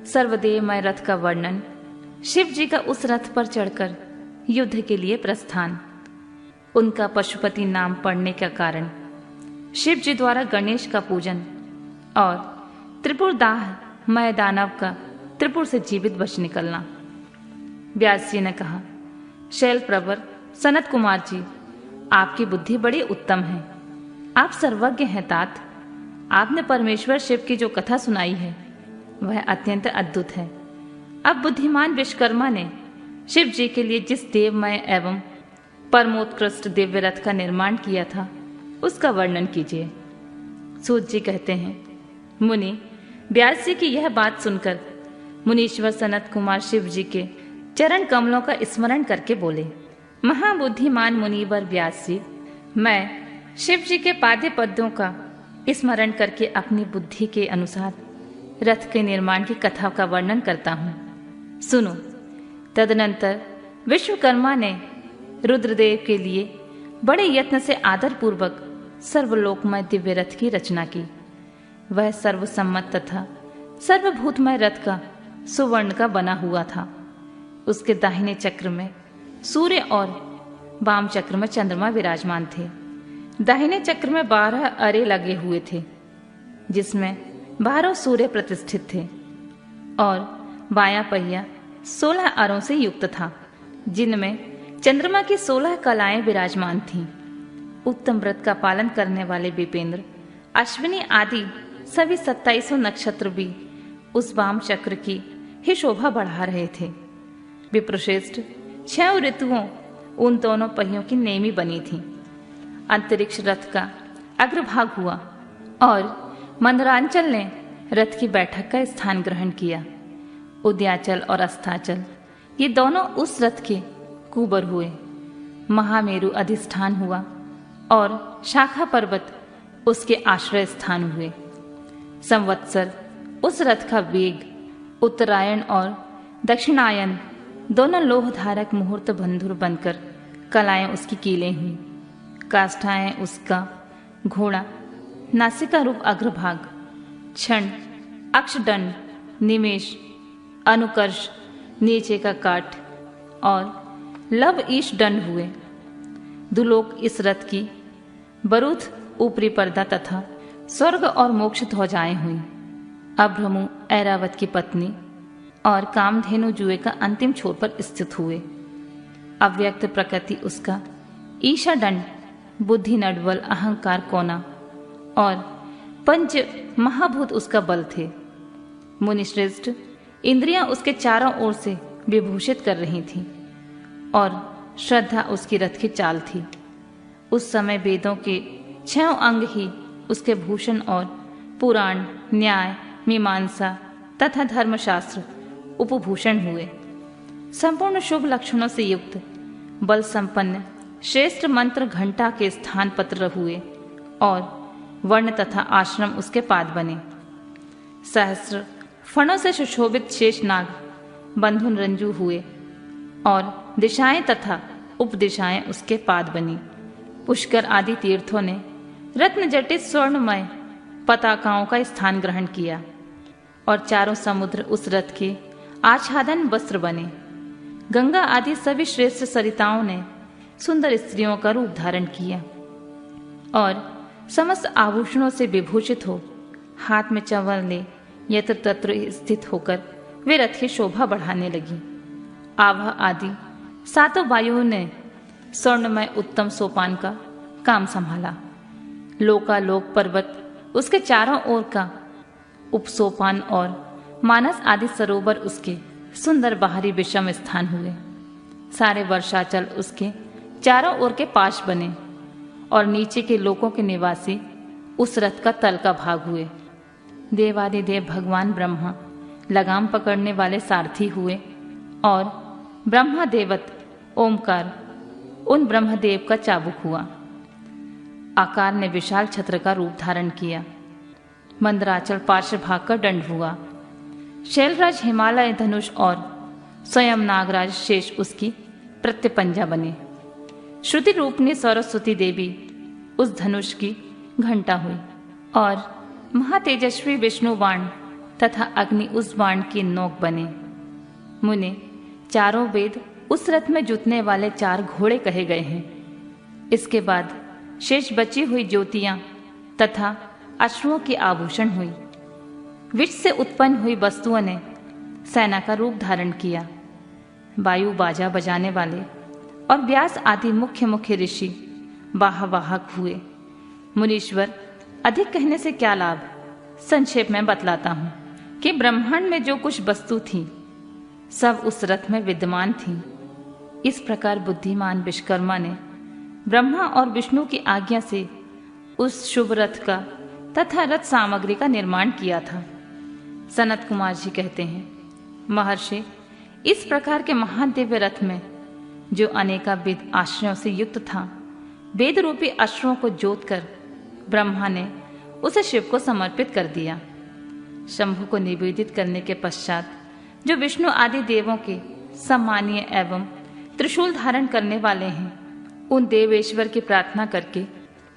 सर्वदेवमय रथ का वर्णन, शिव जी का उस रथ पर चढ़कर युद्ध के लिए प्रस्थान, उनका पशुपति नाम पड़ने का कारण, शिव जी द्वारा गणेश का पूजन और त्रिपुरदाह मय दानव का त्रिपुर से जीवित बच निकलना। व्यास जी ने कहा, शैल प्रवर सनत कुमार जी, आपकी बुद्धि बड़ी उत्तम है। आप सर्वज्ञ हैं तात। आपने परमेश्वर शिव की जो कथा सुनाई है वह अत्यंत अद्भुत है। अब बुद्धिमान विश्वकर्मा ने शिव जी के लिए जिस देवमय एवं परमोत्कृष्ट दिव्य रथ का निर्माण किया था उसका वर्णन कीजिए। सूत जी कहते हैं, मुनि, व्यास जी की यह बात सुनकर मुनीश्वर सनत कुमार शिव जी के चरण कमलों का स्मरण करके बोले, महाबुद्धिमान मुनिवर व्यास जी, मैं शिव जी के पादे पद्यों का स्मरण करके अपनी बुद्धि के अनुसार रथ के निर्माण की कथा का वर्णन करता हूँ। सुनो। तदनंतर विश्वकर्मा ने रुद्रदेव के लिए बड़े यत्न से आदर पूर्वक सर्वलोकमय दिव्य रथ की रचना की। वह सर्वसम्मत तथा सर्वभूतमय रथ का सुवर्ण का बना हुआ था। उसके दाहिने चक्र में सूर्य और वाम चक्र में चंद्रमा विराजमान थे। दाहिने चक्र में 12 अरे लगे हुए थे, जिसमें 12 सूर्य प्रतिष्ठित थे, और बायां पहिया 16 अरों से युक्त था, जिनमें चंद्रमा की 16 कलाएं विराजमान थीं। उत्तम व्रत का पालन करने वाले विपेंद्र, अश्विनी आदि सभी 27 नक्षत्र भी उस वाम चक्र की ही शोभा बढ़ा रहे थे। विप्रश्रेष्ठ 6 ऋतुओं उन दोनों पहियों की नेमी बनी थी। अंतरिक्ष रथ का अग्रभाग हुआ और मंदरांचल ने रथ की बैठक का स्थान ग्रहण किया। उद्याचल और अस्ताचल ये दोनों उस रथ के कुबर हुए। महामेरु अधिष्ठान हुआ और शाखा पर्वत उसके आश्रय स्थान हुए। संवत्सर उस रथ का वेग, उत्तरायण और दक्षिणायन दोनों लोहधारक मुहूर्त बंधुर बनकर कलाएं उसकी कीलें हुई। काष्ठाएं उसका घोड़ा, नासिका रूप अग्रभाग, क्षण, अक्षदंड, निमेष, अनुकर्ष नीचे का काठ और लव ईश दंड हुए। दुलोक इस रथ की बरूथ ऊपरी पर्दा तथा स्वर्ग और मोक्ष ध्वजाएं हुई। अभ्रमु ऐरावत की पत्नी और कामधेनु जुए का अंतिम छोर पर स्थित हुए। अव्यक्त प्रकृति उसका ईशा दंड, बुद्धि नडबल, अहंकार कोना और पंच महाभूत उसका बल थे। मुनिश्रेष्ठ इंद्रियां उसके चारों ओर से विभूषित कर रही थीं और श्रद्धा उसकी रथ की चाल थी। उस समय वेदों के 6 अंग ही उसके भूषण और पुराण, न्याय, मीमांसा तथा धर्मशास्त्र उपभूषण हुए। संपूर्ण शुभ लक्षणों से युक्त, बल संपन्न श्रेष्ठ मंत्र घंटा के स्थान पत्र हुए और वर्ण तथा आश्रम उसके पाद बने। सहस्र फणों से सुशोभित शेषनाग बंधुन रंजू हुए और दिशाएं तथा उपदिशाएं उसके पाद बनी। पुष्कर आदि तीर्थों ने रत्न जटित स्वर्णमय पताकाओं का स्थान ग्रहण किया और चारों समुद्र उस रथ के आच्छादन वस्त्र बने। गंगा आदि सभी श्रेष्ठ सरिताओं ने सुंदर स्त्रियों का रूप धारण किया और समस्त आभूषणों से विभूषित हो हाथ में चंवल ले यत्र तत्र स्थित होकर वे रथ की शोभा बढ़ाने लगी। आभा आदि 7 वायुओं ने स्वर्णमय उत्तम सोपान का काम संभाला। लोकालोक पर्वत उसके चारों ओर का उपसोपान और मानस आदि सरोवर उसके सुंदर बाहरी विषम स्थान हुए। सारे वर्षाचल उसके चारों ओर के पाश बने और नीचे के लोकों के निवासी उस रथ का तल का भाग हुए। देवादिदेव भगवान ब्रह्मा लगाम पकड़ने वाले सारथी हुए और ब्रह्मा देवत ओमकार उन ब्रह्मदेव का चाबुक हुआ। आकार ने विशाल छत्र का रूप धारण किया। मंदराचल पार्श्वभाग का दंड हुआ। शैलराज हिमालय धनुष और स्वयं नागराज शेष उसकी प्रत्यपंजा बने। श्रुति रूपनी सरस्वती देवी उस धनुष की घंटा हुई और महातेजस्वी विष्णु बाण तथा अग्नि उस बाण की नोक बने। मुने, चारों वेद उस रथ में जुतने वाले 4 घोड़े कहे गए हैं। इसके बाद शेष बची हुई ज्योतियां तथा अश्वों की आभूषण हुई। विष से उत्पन्न हुई वस्तुओं ने सेना का रूप धारण किया। वायु बाजा बजाने वाले और व्यास आदि मुख्य मुख्य ऋषि वाहवाहक हुए। मुनीश्वर, अधिक कहने से क्या लाभ, संक्षेप में बतलाता हूं कि ब्रह्मांड में जो कुछ वस्तु थी सब उस रथ में विद्यमान थी। इस प्रकार बुद्धिमान विश्वकर्मा ने ब्रह्मा और विष्णु की आज्ञा से उस शुभ रथ का तथा रथ सामग्री का निर्माण किया था। सनत कुमार जी कहते हैं, महर्षि, इस प्रकार के महान दिव्य रथ में जो अनेकाविध आश्रयों से युक्त था, वेद रूपी अश्वों को जोतकर ब्रह्मा ने उसे शिव को समर्पित कर दिया। शंभु को निवेदित करने के पश्चात जो विष्णु आदि देवों के सम्मानीय एवं त्रिशूल धारण करने वाले हैं, उन देवेश्वर की प्रार्थना करके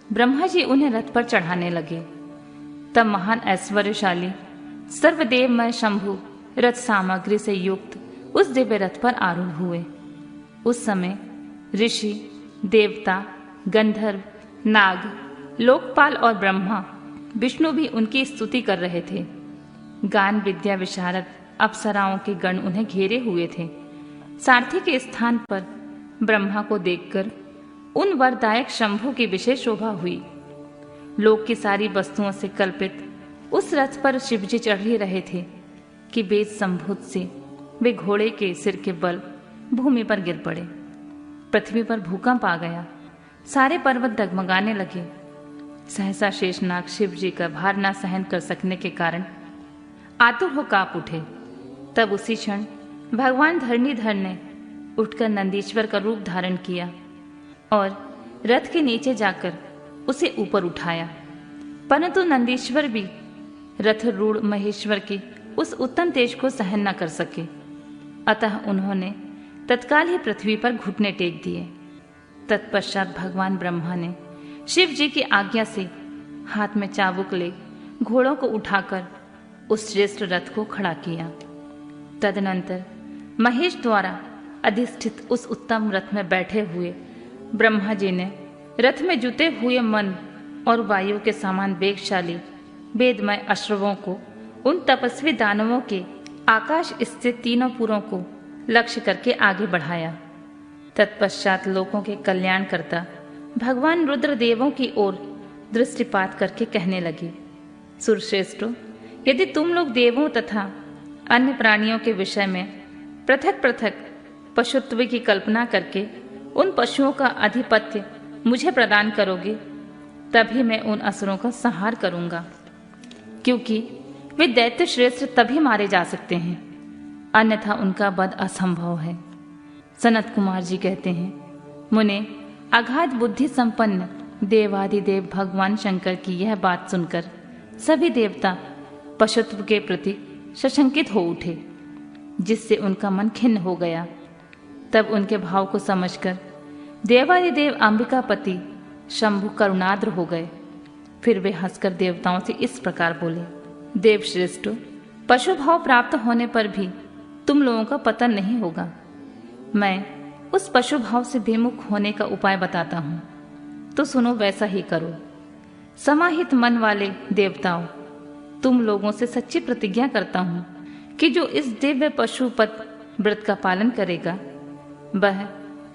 ब्रह्मा जी उन्हें रथ पर चढ़ाने लगे। तब महान ऐश्वर्यशाली सर्वदेवमय शंभु रथ सामग्री से युक्त उस दिव्य रथ पर आरूढ़ हुए। उस समय ऋषि, देवता, गंधर्व, नाग, लोकपाल और ब्रह्मा विष्णु भी उनकी स्तुति कर रहे थे। गान विद्या विशारद अप्सराओं के गण उन्हें घेरे हुए थे। सारथी के स्थान पर ब्रह्मा को देखकर उन वरदायक शंभु की विशेष शोभा हुई। लोक की सारी वस्तुओं से कल्पित उस रथ पर शिवजी चढ़ ही रहे थे कि वेद संभूत से वे घोड़े के सिर के बल भूमि पर गिर पड़े। पृथ्वी पर भूकंप आ गया। सारे पर्वत डगमगाने लगे। सहसा शेषनाग शिव जी का भार न सहन कर सकने के कारण आतुर हो कांप उठे। तब उसी क्षण भगवान धरणीधर ने उठकर नंदीश्वर का रूप धारण किया और रथ के नीचे जाकर उसे ऊपर उठाया। परंतु नंदीश्वर भी रथ रूढ़ महेश्वर की उस उत्तम तेज को सहन न कर सके। अतः उन्होंने तत्काल ही पृथ्वी पर घुटने टेक दिए। तत्पश्चात भगवान ब्रह्मा ने शिव जी की आज्ञा से हाथ में चाबुक ले घोड़ों को उठाकर उस श्रेष्ठ रथ को खड़ा किया। तदनंतर महेश द्वारा अधिष्ठित उस उत्तम रथ में बैठे हुए ब्रह्मा जी ने रथ में जुटे हुए मन और वायु के समान वेगशाली वेदमय अश्वों को उन तपस्वी दानवों के आकाश स्थित तीनों पुरों को लक्ष्य करके आगे बढ़ाया। तत्पश्चात लोगों के कल्याण करता भगवान रुद्रदेवों की ओर दृष्टिपात करके कहने लगे, सुरश्रेष्ठों, यदि तुम लोग देवों तथा अन्य प्राणियों के विषय में पृथक पृथक पशुत्व की कल्पना करके उन पशुओं का आधिपत्य मुझे प्रदान करोगे, तभी मैं उन असुरों का संहार करूंगा, क्योंकि वे दैत्य श्रेष्ठ तभी मारे जा सकते हैं, अन्यथा उनका वध असंभव है। सनत कुमार जी कहते हैं, मुने, अगाध बुद्धि संपन्न देवादिदेव भगवान शंकर की यह बात सुनकर सभी देवता पशुत्व के प्रति सशंकित हो उठे, जिससे उनका मन खिन्न हो गया। तब उनके भाव को समझकर देवादिदेव अंबिकापति शंभु करुणाद्र हो गए। फिर वे हंसकर देवताओं से इस प्रकार बोले, देवश्रेष्ठों, पशु भाव प्राप्त होने पर भी तुम लोगों का पतन नहीं होगा। मैं उस पशु भाव से विमुख होने का उपाय बताता हूं, तो सुनो, वैसा ही करो। समाहित मन वाले देवताओं, तुम लोगों से सच्ची प्रतिज्ञा करता हूं कि जो इस दिव्य पशुपत व्रत का पालन करेगा वह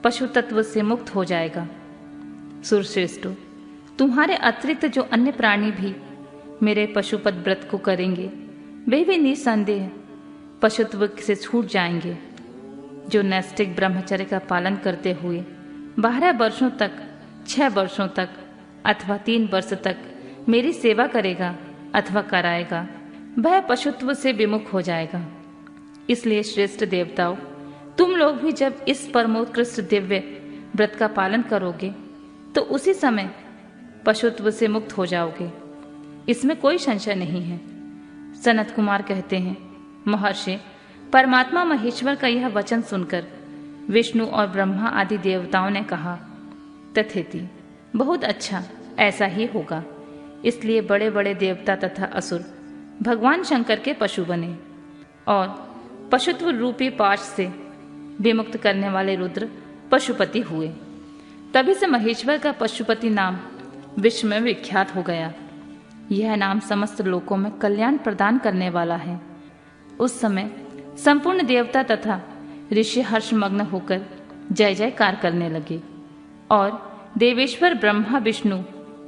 पशु तत्व से मुक्त हो जाएगा। सुरश्रेष्ठों, तुम्हारे अतिरिक्त जो अन्य प्राणी भी मेरे पशुपत व्रत को करेंगे वे भी निसंदेह पशुत्व से छूट जाएंगे। जो नैष्ठिक ब्रह्मचर्य का पालन करते हुए 12 वर्षों तक, 6 वर्षों तक अथवा 3 वर्ष तक मेरी सेवा करेगा अथवा कराएगा, वह पशुत्व से विमुख हो जाएगा। इसलिए श्रेष्ठ देवताओं, तुम लोग भी जब इस परमोत्कृष्ट दिव्य व्रत का पालन करोगे तो उसी समय पशुत्व से मुक्त हो जाओगे, इसमें कोई संशय नहीं है। सनत कुमार कहते हैं, महर्षि, परमात्मा महेश्वर का यह वचन सुनकर विष्णु और ब्रह्मा आदि देवताओं ने कहा, तथेति, बहुत अच्छा, ऐसा ही होगा। इसलिए बड़े बड़े देवता तथा असुर भगवान शंकर के पशु बने और पशुत्व रूपी पाश से विमुक्त करने वाले रुद्र पशुपति हुए। तभी से महेश्वर का पशुपति नाम विश्व में विख्यात हो गया। यह नाम समस्त लोकों में कल्याण प्रदान करने वाला है। उस समय संपूर्ण देवता तथा ऋषि हर्षमग्न होकर जय जयकार करने लगे और देवेश्वर ब्रह्मा विष्णु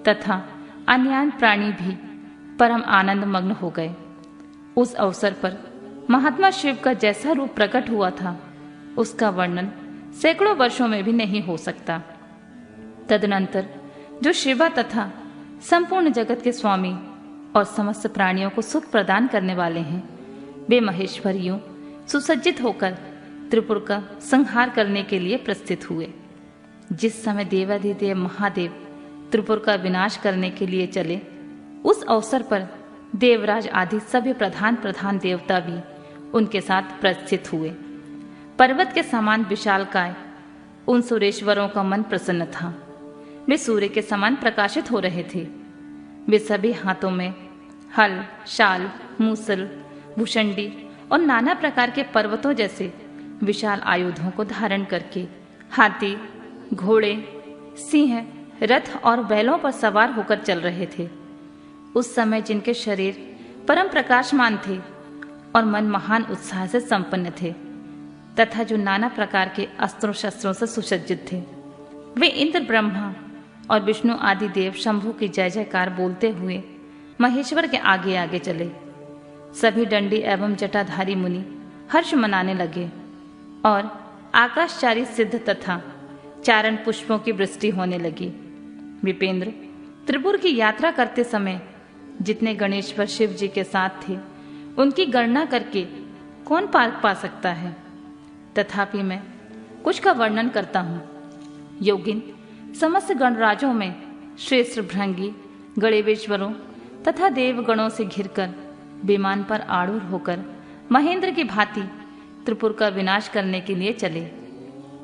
तथा अन्य प्राणी भी परम आनंद मग्न हो गए। उस अवसर पर महात्मा शिव का जैसा रूप प्रकट हुआ था उसका वर्णन सैकड़ों वर्षों में भी नहीं हो सकता। तदनंतर जो शिवा तथा संपूर्ण जगत के स्वामी और समस्त प्राणियों को सुख प्रदान करने वाले हैं, वे महेश्वर यूं सुसज्जित होकर त्रिपुर का संहार करने के लिए प्रस्थित हुए। जिस समय देवाधिदेव महादेव त्रिपुर का विनाश करने के लिए चले, उस अवसर पर देवराज आदि सभी प्रधान देवता भी उनके साथ प्रस्थित हुए। पर्वत के समान विशालकाय उन सुरेश्वरों का मन प्रसन्न था। वे सूर्य के समान प्रकाशित हो रहे थे। वे सभी हाथों में हल, शाल, मूसल, भूषंडी और नाना प्रकार के पर्वतों जैसे विशाल आयुधों को धारण करके हाथी, घोड़े, सिंह, रथ और बैलों पर सवार होकर चल रहे थे। उस समय जिनके शरीर परम प्रकाशमान थे और मन महान उत्साह से संपन्न थे तथा जो नाना प्रकार के अस्त्रों शस्त्रों से सुसज्जित थे, वे इंद्र, ब्रह्मा और विष्णु आदि देव शंभु की जय जयकार बोलते हुए महेश्वर के आगे आगे चले। सभी दंडी एवं जटाधारी मुनि हर्ष मनाने लगे और आकाशचारी सिद्ध तथा चारण पुष्पों की वृष्टि होने लगी। विपेंद्र, त्रिपुर की यात्रा करते समय जितने गणेश्वर शिव जी के साथ थे, उनकी गणना करके कौन पार पा सकता है। तथापि मैं कुछ का वर्णन करता हूँ। योगिन, समस्त गणराजों में श्रेष्ठ भृंगी गणेश्वरों तथा देवगणों से घिरकर विमान पर आरूढ़ होकर महेंद्र की भांति त्रिपुर का विनाश करने के लिए चले।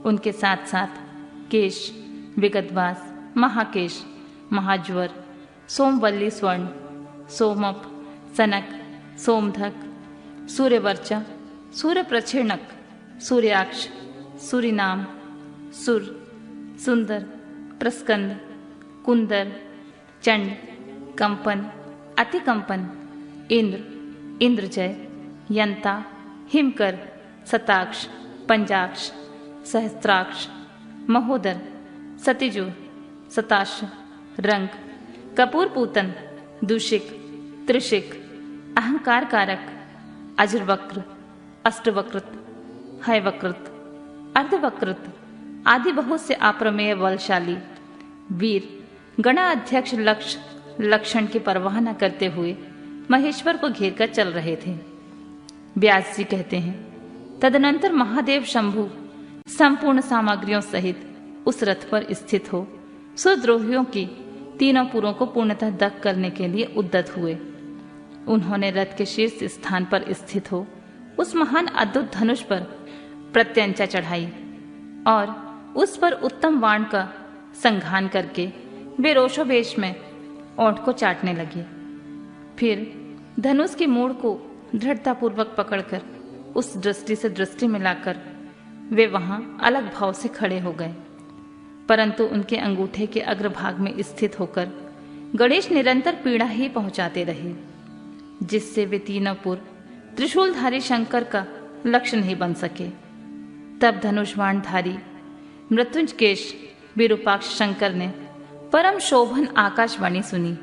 उनके साथ साथ केश, विगतवास, महाकेश, महाज्वर, सोमवल्ली स्वर्ण, सोमप, सनक, सोमधक, सूर्यवर्चा, सूर्य प्रच्छिणक, सूर्याक्ष, सूर्यनाम, सुर, सुंदर, प्रस्कंद, कुंदर, चंड, कंपन, अतिकंपन, इंद्र, इंद्रजय, यंता, हिमकर, सताक्ष, पंजाक्ष, सहस्त्राक्ष, महोदर, सतिजु, सताश, रंग, कपूर पूतन, दूषिक, त्रिशिक, अहंकार कारक, अजरवक्र, अष्टवक्रत, हयवक्रत, अर्धवक्रत आदि बहुत से अप्रमेय बलशाली वीर गणाध्यक्ष लक्षण की परवाह न करते हुए महेश्वर को घेर कर चल रहे थे। व्यास जी कहते हैं, तदनंतर महादेव शंभु संपूर्ण सामग्रियों सहित उस रथ पर स्थित हो सुद्रोहियों की तीनों पुरों को पूर्णतः दग्ध करने के लिए उद्यत हुए। उन्होंने रथ के शीर्ष स्थान पर स्थित हो उस महान अद्भुत धनुष पर प्रत्यंचा चढ़ाई और उस पर उत्तम बाण का संघान करके वे रोषोवेश में ओंठ को चाटने लगे। फिर धनुष की मूड़ को दृढ़तापूर्वक पकड़कर उस दृष्टि से दृष्टि मिलाकर वे वहां अलग भाव से खड़े हो गए, परंतु उनके अंगूठे के अग्रभाग में स्थित होकर गणेश निरंतर पीड़ा ही पहुंचाते रहे, जिससे वे तीनों पुर त्रिशूलधारी शंकर का लक्ष्य नहीं बन सके। तब धनुषबाणधारी मृत्युंजकेश विरूपाक्ष शंकर ने परम शोभन आकाशवाणी सुनी।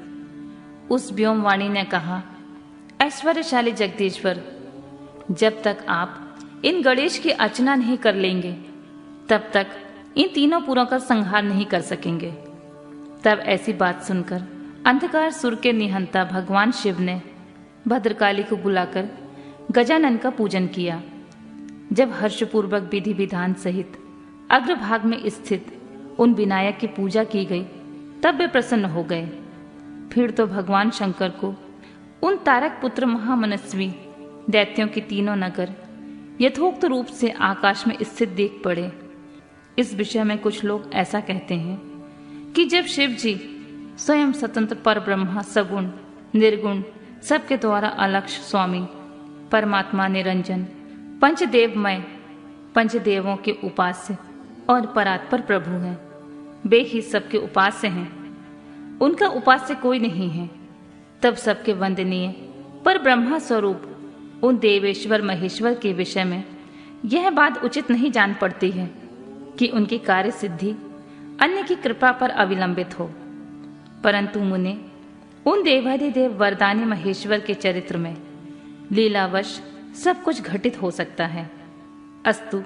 उस व्योमवाणी ने कहा, ऐश्वर्यशाली जगदीश्वर, जब तक आप इन गणेश की अर्चना नहीं कर लेंगे तब तक इन तीनों पुरों का संहार नहीं कर सकेंगे। तब ऐसी बात सुनकर अंधकार सुर के निहंता भगवान शिव ने भद्रकाली को बुलाकर गजानन का पूजन किया। जब हर्षपूर्वक विधि विधान सहित अग्रभाग में स्थित उन विनायक की पूजा की गई, तब वे प्रसन्न हो गए। फिर तो भगवान शंकर को उन तारक पुत्र महामनस्वी दैत्यों के तीनों नगर यथोक्त रूप से आकाश में स्थित देख पड़े। इस विषय में कुछ लोग ऐसा कहते हैं कि जब शिव जी स्वयं स्वतंत्र पर ब्रह्मा सगुण, निर्गुण, सबके द्वारा अलक्ष्य स्वामी, परमात्मा निरंजन, पंचदेवमय, पंचदेवों के उपास्य और परात्पर प्रभु हैं। वे ही सबके उपास्य हैं, उनका उपास्य कोई नहीं है। तब सबके वंदनीय पर ब्रह्मा स्वरूप उन देवेश्वर महेश्वर के विषय में यह बात उचित नहीं जान पड़ती है कि उनकी कार्य सिद्धि अन्य की कृपा पर अविलंबित हो, परंतु मुने उन देवाधिदेव वरदानी महेश्वर के चरित्र में लीलावश सब कुछ घटित हो सकता है। अस्तु,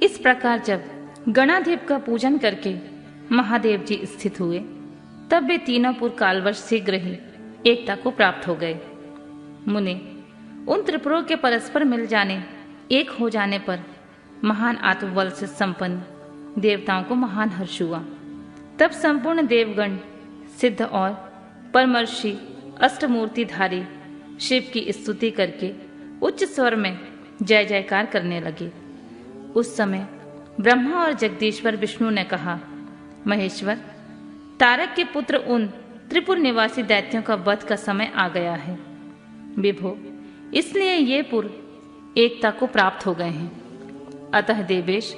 इस प्रकार जब गणाधिप का पूजन करके महादेव जी स्थित हुए, तब वे तीनों पुर कालवश शीघ्र ही एकता को प्राप्त हो गए। मुने उन त्रिपुरों के परस्पर मिल जाने, एक हो जाने पर महान आत्मबल से संपन्न देवताओं को महान हर्ष हुआ। तब संपूर्ण देवगण, सिद्ध और परमर्षि अष्टमूर्तिधारी शिव की स्तुति करके उच्च स्वर में जय जयकार करने लगे। उस समय ब्रह्मा और जगदीश्वर विष्णु ने कहा, महेश्वर, तारक के पुत्र उन त्रिपुर निवासी दैत्यों का वध का समय आ गया है। विभो, इसलिए ये पुर एकता को प्राप्त हो गए हैं। अतः देवेश,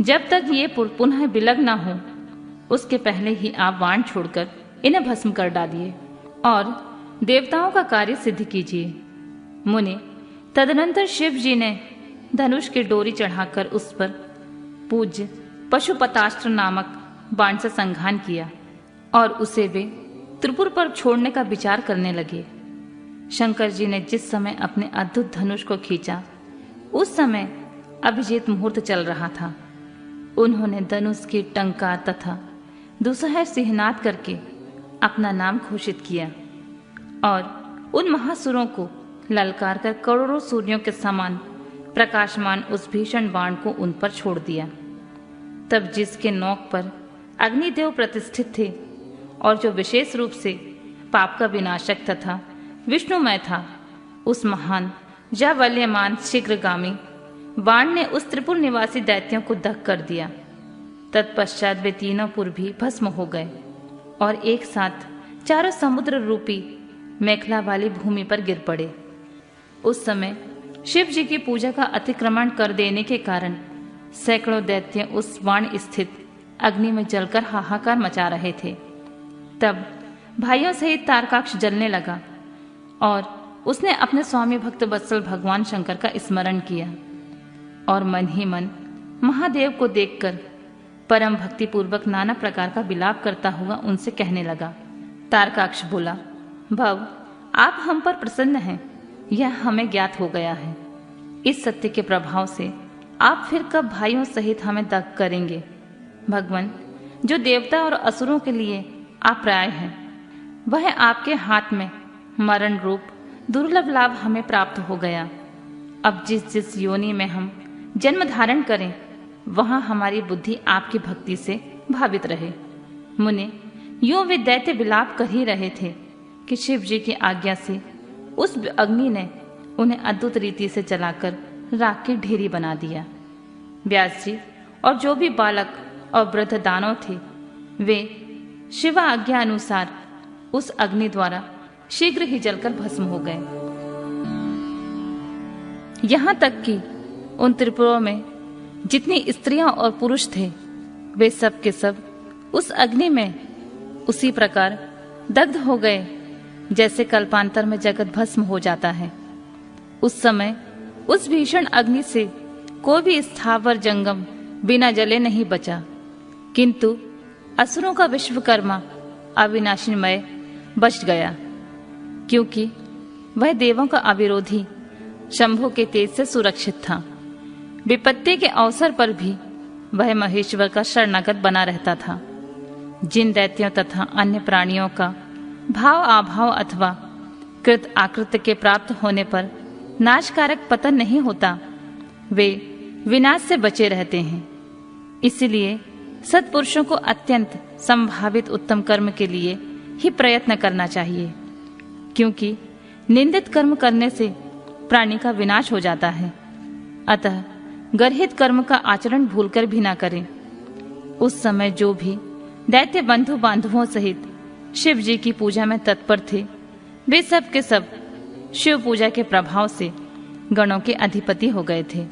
जब तक ये पुर पुनः विलग न हो, उसके पहले ही आप बाण छोड़कर इन्हें भस्म कर डालिए और देवताओं का कार्य सिद्ध कीजिए। मुने तदनंतर शिव जी ने धनुष की डोरी चढ़ाकर उस पर पूज्य पशुपतास्त्र नामक बाण से संघान किया और उसे वे त्रिपुर पर छोड़ने का विचार करने लगे। शंकर जी ने जिस समय अपने अद्भुत धनुष को खींचा, उस समय अभिजीत मुहूर्त चल रहा था। उन्होंने धनुष की टंकार तथा दुसह सिंहनाद करके अपना नाम घोषित किया और उन महासुरों को ललकार कर करोड़ों सूर्यों के समान प्रकाशमान उस भीषण बाण को उन पर छोड़ दिया। तब जिसके नोक पर अग्निदेव प्रतिष्ठित थे और जो विशेष रूप से पाप का विनाशक तथा विष्णुमय था, उस महान जावल्यमान शीघ्रगामी बाण ने उस त्रिपुर निवासी दैत्यों को दग्ध कर दिया। तत्पश्चात वे तीनों पुर भी भस्म हो गए और एक साथ चारों समुद्र रूपी मेखला वाली भूमि पर गिर पड़े। उस समय शिव जी की पूजा का अतिक्रमण कर देने के कारण सैकड़ों दैत्य उस बाण स्थित अग्नि में जलकर हाहाकार मचा रहे थे। तब भाइयों सहित तारकाक्ष जलने लगा और उसने अपने स्वामी भक्त वत्सल भगवान शंकर का स्मरण किया और मन ही मन महादेव को देखकर परम भक्ति पूर्वक नाना प्रकार का विलाप करता हुआ उनसे कहने लगा। तारकाक्ष बोला, भव, आप हम पर प्रसन्न हैं, यह हमें ज्ञात हो गया है। इस सत्य के प्रभाव से आप फिर कब भाइयों सहित हमें दग्ध करेंगे? भगवान, जो देवता और असुरों के लिए आप प्राय हैं, वह आपके हाथ में मरण रूप दुर्लभ लाभ हमें प्राप्त हो गया। अब जिस जिस योनि में हम जन्म धारण करें, वहां हमारी बुद्धि आपकी भक्ति से भावित रहे। मुने, यूं वे दैत्य विलाप कर ही रहे थे कि शिव जी की आज्ञा से उस अग्नि ने उन्हें अद्भुत रीति से जलाकर राख की ढेरी बना दिया। व्यास जी और जो भी बालक और वृद्ध दानव थे, वे शिवा आज्ञा अनुसार उस अग्नि द्वारा शीघ्र ही जलकर भस्म हो गए। यहां तक कि उन त्रिपुरों में जितनी स्त्रियां और पुरुष थे, वे सब के सब उस अग्नि में उसी प्रकार दग्ध हो गए जैसे कल्पांतर में जगत भस्म हो जाता है। उस समय उस भीषण अग्नि से कोई भी स्थावर जंगम बिना जले नहीं बचा, किंतु असुरों का विश्वकर्मा अविनाशीमय बच गया, क्योंकि वह देवों का अविरोधी शंभु के तेज से सुरक्षित था। विपत्ति के अवसर पर भी वह महेश्वर का शरणागत बना रहता था। जिन दैत्यों तथा अन्य प्राणियों का भाव अभाव अथवा कृत आकृत के प्राप्त होने पर नाशकारक पतन नहीं होता, वे विनाश से बचे रहते हैं। इसलिए सत्पुरुषों को अत्यंत संभावित उत्तम कर्म के लिए ही प्रयत्न करना चाहिए, क्योंकि निंदित कर्म करने से प्राणी का विनाश हो जाता है। अतः गर्हित कर्म का आचरण भूलकर भी ना करें। उस समय जो भी दैत्य बंधु बांधवों सहित शिव जी की पूजा में तत्पर थे, वे सब के सब शिव पूजा के प्रभाव से गणों के अधिपति हो गए थे।